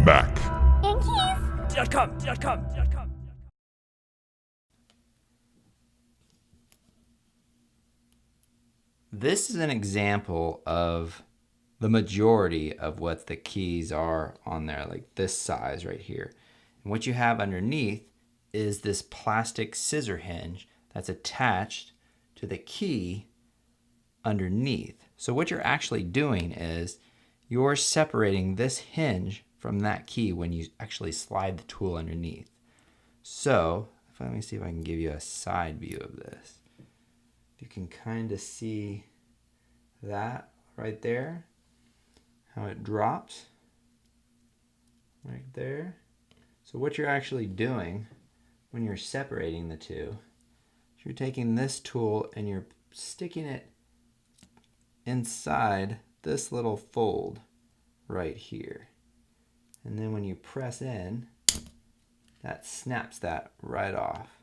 Mac. This is an example of the majority of what the keys are on there, like this size right here. And what you have underneath is this plastic scissor hinge that's attached to the key underneath. So what you're actually doing is you're separating this hinge from that key when you actually slide the tool underneath. So let me see if I can give you a side view of this. You can kind of see that right there, how it drops right there. So what you're actually doing when you're separating the two, you're taking this tool and you're sticking it inside this little fold right here. And then when you press in, that snaps that right off.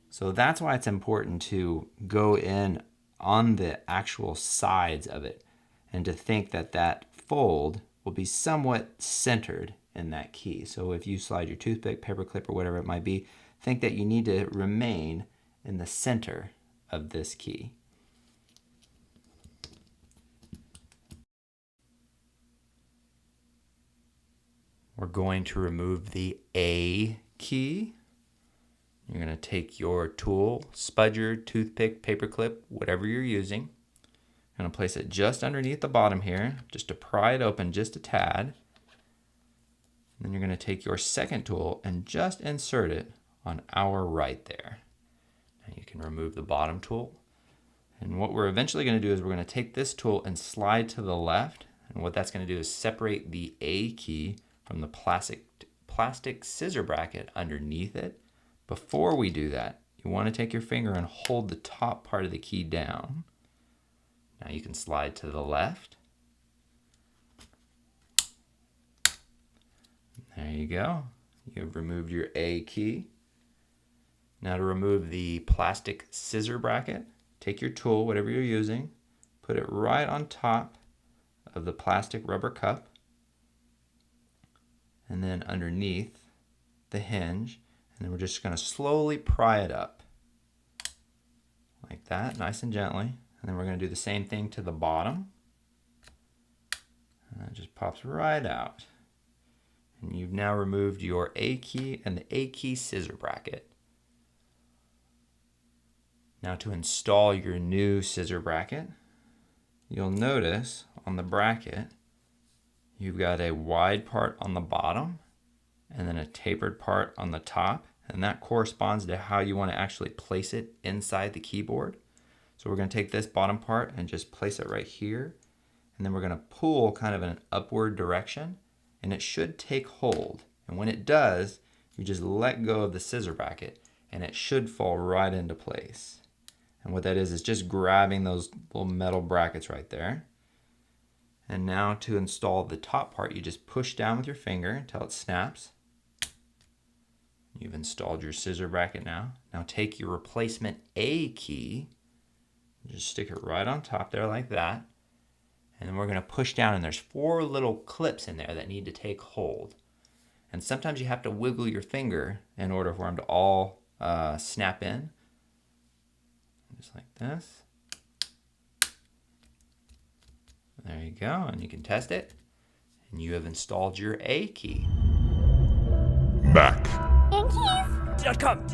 So that's why it's important to go in on the actual sides of it and to think that that fold will be somewhat centered in that key. So if you slide your toothpick, paper clip, or whatever it might be, think that you need to remain in the center of this key. We're going to remove the A key. You're going to take your tool, spudger, toothpick, paperclip, whatever you're using. You're going to place it just underneath the bottom here, just to pry it open just a tad. And then you're going to take your second tool and just insert it on our right there. Now you can remove the bottom tool. And what we're eventually going to do is we're going to take this tool and slide to the left. And what that's going to do is separate the A key from the plastic scissor bracket underneath it. Before we do that, you want to take your finger and hold the top part of the key down. Now you can slide to the left. There you go. You've removed your A key. Now to remove the plastic scissor bracket, take your tool, whatever you're using, put it right on top of the plastic rubber cup, and then underneath the hinge. And then we're just going to slowly pry it up like that, nice and gently. And then we're going to do the same thing to the bottom. And that just pops right out. And you've now removed your A key and the A key scissor bracket. Now to install your new scissor bracket, you'll notice on the bracket, you've got a wide part on the bottom and then a tapered part on the top, and that corresponds to how you want to actually place it inside the keyboard. So we're going to take this bottom part and just place it right here, and then we're going to pull kind of in an upward direction, and it should take hold. And when it does, you just let go of the scissor bracket and it should fall right into place. And what that is just grabbing those little metal brackets right there. And now to install the top part, you just push down with your finger until it snaps. You've installed your scissor bracket now. Now take your replacement A key, just stick it right on top there like that. And then we're going to push down, and there's 4 little clips in there that need to take hold. And sometimes you have to wiggle your finger in order for them to all snap in. Just like this. There you go, and you can test it. And you have installed your A key. Mac. Keys.com.